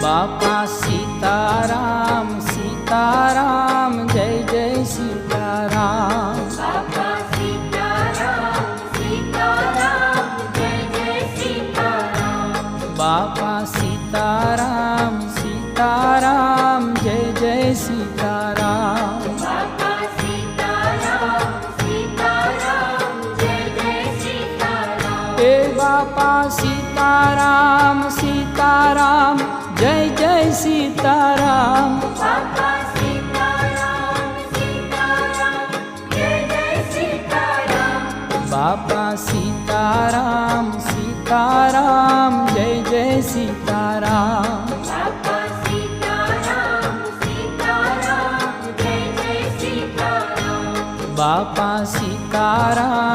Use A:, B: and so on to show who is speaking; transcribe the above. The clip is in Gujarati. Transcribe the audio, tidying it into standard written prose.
A: બાપા સીતારામ સીતારામ જય જય સીતારામ.
B: બાપા સીતારામ સીતારામ જય જય સીતારામ.
A: બાપા સીતારામ સીતારામ જય જય સીતારામ.
B: બાપા સીતારામ સીતારામ જય જય સીતારામ.
A: એ બાપા સીતારામ સીતારામ જય જય સીતારામ.
B: બાપા સીતારામ સીતારામ જય જય સીતારામ.
A: બાપા સીતારામ સીતારામ જય જય સીતારામ.
B: બાપા સીતારામ સીતારામ જય જય સીતારામ.
A: બાપા સીતારામ